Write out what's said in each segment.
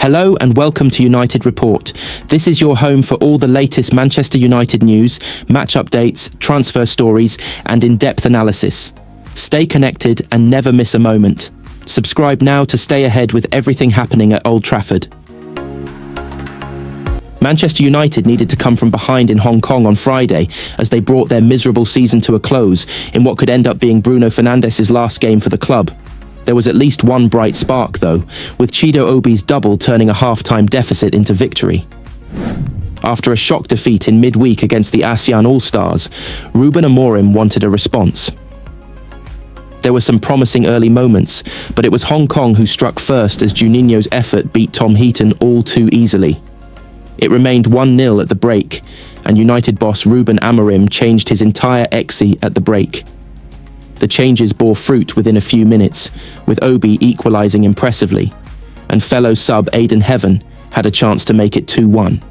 Hello and welcome to United Report. This is your home for all the latest Manchester United news, match updates, transfer stories, and in-depth analysis. Stay connected and never miss a moment. Subscribe now to stay ahead with everything happening at Old Trafford. Manchester United needed to come from behind in Hong Kong on Friday as they brought their miserable season to a close in what could end up being Bruno Fernandes' last game for the club. There was at least one bright spark, though, with Chido Obi's double turning a half-time deficit into victory. After a shock defeat in midweek against the ASEAN All-Stars, Ruben Amorim wanted a response. There were some promising early moments, but it was Hong Kong who struck first as Juninho's effort beat Tom Heaton all too easily. It remained 1-0 at the break, and United boss Ruben Amorim changed his entire XE at the break. The changes bore fruit within a few minutes, with Obi equalising impressively, and fellow sub Aiden Heaven had a chance to make it 2-1.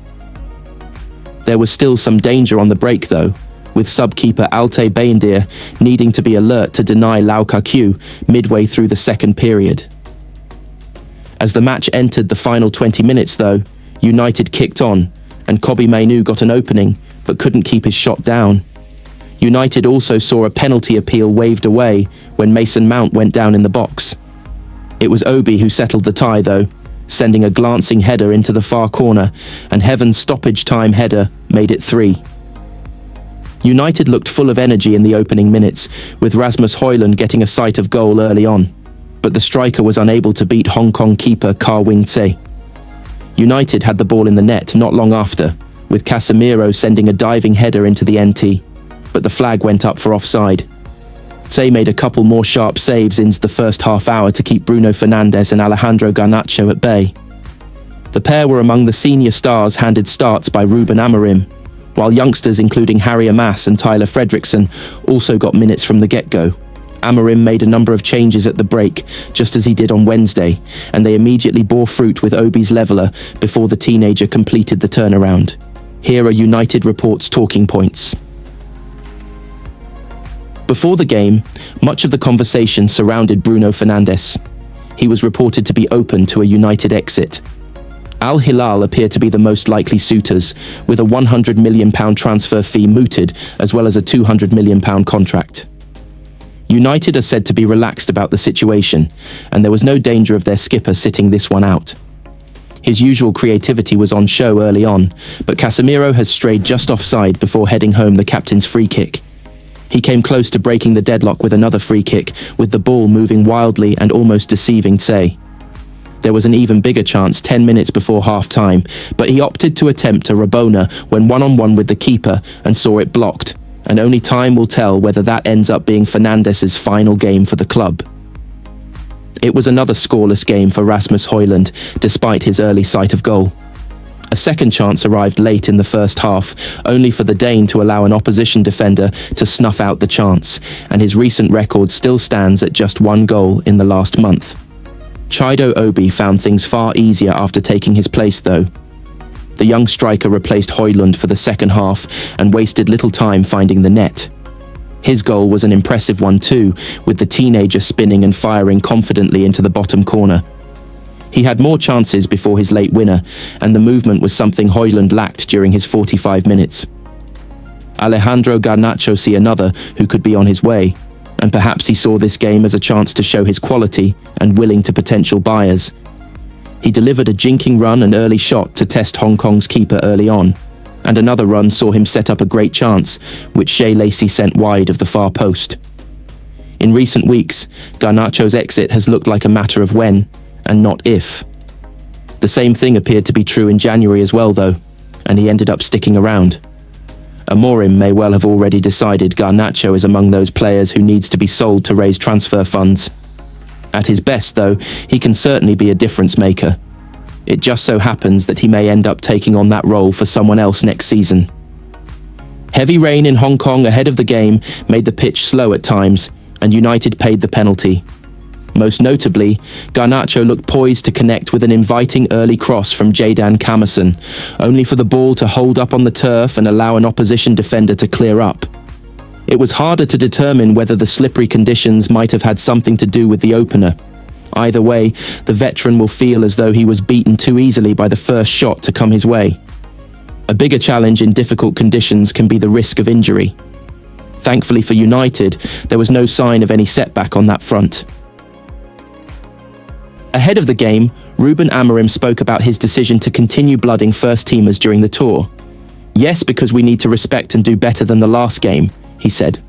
There was still some danger on the break though, with sub-keeper Altay Bayindir needing to be alert to deny Lau Ka-Q midway through the second period. As the match entered the final 20 minutes though, United kicked on, and Kobbie Mainoo got an opening, but couldn't keep his shot down. United also saw a penalty appeal waved away when Mason Mount went down in the box. It was Obi who settled the tie though, sending a glancing header into the far corner, and Heaven's stoppage time header made it 3. United looked full of energy in the opening minutes, with Rasmus Højlund getting a sight of goal early on, but the striker was unable to beat Hong Kong keeper Ka Wing-Tse. United had the ball in the net not long after, with Casemiro sending a diving header into the NT, but the flag went up for offside. Tse made a couple more sharp saves in the first half hour to keep Bruno Fernandes and Alejandro Garnacho at bay. The pair were among the senior stars handed starts by Ruben Amorim, while youngsters including Harry Maguire and Tyler Fredrickson also got minutes from the get-go. Amorim made a number of changes at the break, just as he did on Wednesday, and they immediately bore fruit with Obi's leveller before the teenager completed the turnaround. Here are United Report's talking points. Before the game, much of the conversation surrounded Bruno Fernandes. He was reported to be open to a United exit. Al Hilal appear to be the most likely suitors, with a £100 million transfer fee mooted, as well as a £200 million contract. United are said to be relaxed about the situation, and there was no danger of their skipper sitting this one out. His usual creativity was on show early on, but Casemiro has strayed just offside before heading home the captain's free kick. He came close to breaking the deadlock with another free kick, with the ball moving wildly and almost deceiving Tse. There was an even bigger chance 10 minutes before half-time, but he opted to attempt a Rabona when one-on-one with the keeper and saw it blocked, and only time will tell whether that ends up being Fernandes' final game for the club. It was another scoreless game for Rasmus Højlund, despite his early sight of goal. A second chance arrived late in the first half, only for the Dane to allow an opposition defender to snuff out the chance, and his recent record still stands at just 1 goal in the last month. Chido Obi found things far easier after taking his place though. The young striker replaced Højlund for the second half and wasted little time finding the net. His goal was an impressive one too, with the teenager spinning and firing confidently into the bottom corner. He had more chances before his late winner, and the movement was something Højlund lacked during his 45 minutes. Alejandro Garnacho see another who could be on his way, and perhaps he saw this game as a chance to show his quality and willing to potential buyers. He delivered a jinking run and early shot to test Hong Kong's keeper early on, and another run saw him set up a great chance, which Shea Lacey sent wide of the far post. In recent weeks, Garnacho's exit has looked like a matter of when, and not if. The same thing appeared to be true in January as well though, and he ended up sticking around. Amorim may well have already decided Garnacho is among those players who needs to be sold to raise transfer funds. At his best though, he can certainly be a difference maker. It just so happens that he may end up taking on that role for someone else next season. Heavy rain in Hong Kong ahead of the game made the pitch slow at times, and United paid the penalty. Most notably, Garnacho looked poised to connect with an inviting early cross from Jadon Sancho, only for the ball to hold up on the turf and allow an opposition defender to clear up. It was harder to determine whether the slippery conditions might have had something to do with the opener, Either way, the veteran will feel as though he was beaten too easily by the first shot to come his way. A bigger challenge in difficult conditions can be the risk of injury. Thankfully for United, there was no sign of any setback on that front. Ahead of the game, Ruben Amorim spoke about his decision to continue blooding first-teamers during the tour. "Yes, because we need to respect and do better than the last game," he said.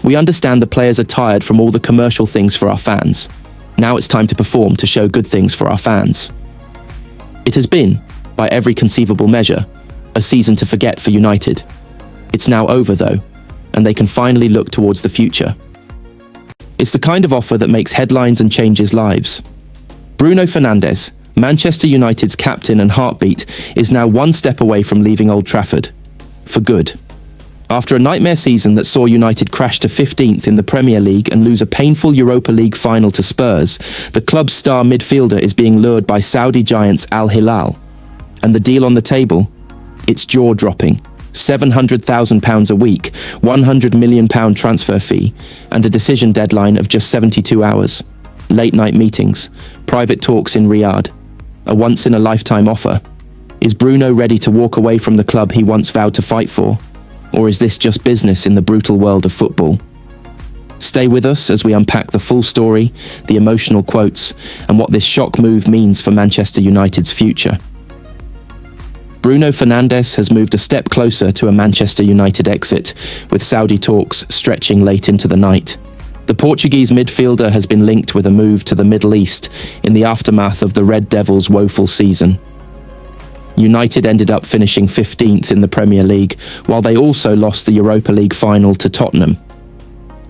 "We understand the players are tired from all the commercial things for our fans. Now it's time to perform to show good things for our fans." It has been, by every conceivable measure, a season to forget for United. It's now over though, and they can finally look towards the future. It's the kind of offer that makes headlines and changes lives. Bruno Fernandes, Manchester United's captain and heartbeat, is now one step away from leaving Old Trafford. For good. After a nightmare season that saw United crash to 15th in the Premier League and lose a painful Europa League final to Spurs, the club's star midfielder is being lured by Saudi giants Al Hilal. And the deal on the table? It's jaw-dropping. £700,000 a week, £100 million transfer fee, and a decision deadline of just 72 hours. Late-night meetings, private talks in Riyadh, a once-in-a-lifetime offer. Is Bruno ready to walk away from the club he once vowed to fight for? Or is this just business in the brutal world of football? Stay with us as we unpack the full story, the emotional quotes, and what this shock move means for Manchester United's future. Bruno Fernandes has moved a step closer to a Manchester United exit, with Saudi talks stretching late into the night. The Portuguese midfielder has been linked with a move to the Middle East in the aftermath of the Red Devils' woeful season. United ended up finishing 15th in the Premier League, while they also lost the Europa League final to Tottenham.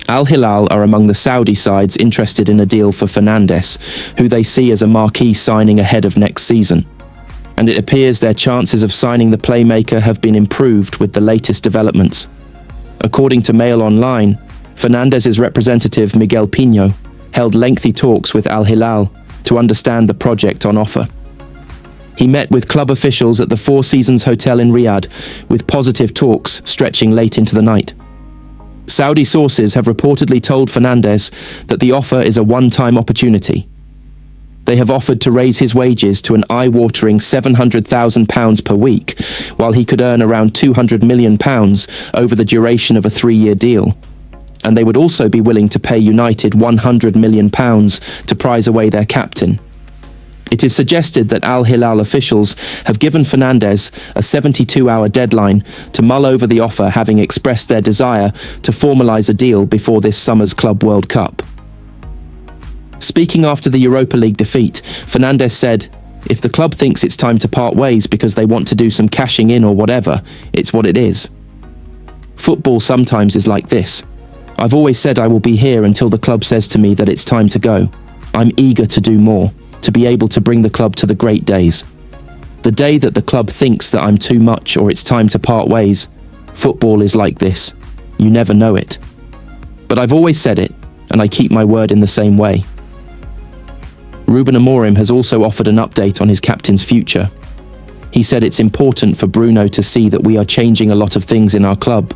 Al Hilal are among the Saudi sides interested in a deal for Fernandes, who they see as a marquee signing ahead of next season. And it appears their chances of signing the playmaker have been improved with the latest developments. According to Mail Online, Fernandes' representative Miguel Pino held lengthy talks with Al Hilal to understand the project on offer. He met with club officials at the Four Seasons Hotel in Riyadh, with positive talks stretching late into the night. Saudi sources have reportedly told Fernandes that the offer is a one-time opportunity. They have offered to raise his wages to an eye-watering £700,000 per week, while he could earn around £200 million over the duration of a 3-year deal. And they would also be willing to pay United £100 million to prize away their captain. It is suggested that Al Hilal officials have given Fernandes a 72-hour deadline to mull over the offer, having expressed their desire to formalise a deal before this summer's Club World Cup. Speaking after the Europa League defeat, Fernandes said, "If the club thinks it's time to part ways because they want to do some cashing in or whatever, it's what it is. Football sometimes is like this. I've always said I will be here until the club says to me that it's time to go. I'm eager to do more, to be able to bring the club to the great days. The day that the club thinks that I'm too much or it's time to part ways, football is like this. You never know it. But I've always said it, and I keep my word in the same way." Ruben Amorim has also offered an update on his captain's future. He said it's important for Bruno to see that we are changing a lot of things in our club.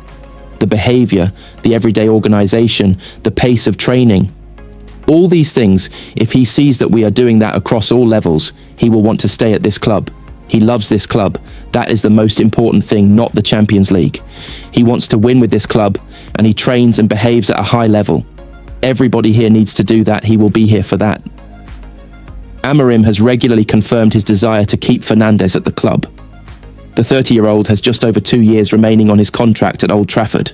The behaviour, the everyday organisation, the pace of training. All these things, if he sees that we are doing that across all levels, he will want to stay at this club. He loves this club. That is the most important thing, not the Champions League. He wants to win with this club, and he trains and behaves at a high level. Everybody here needs to do that. He will be here for that. Amorim has regularly confirmed his desire to keep Fernandes at the club. The 30-year-old has just over 2 years remaining on his contract at Old Trafford.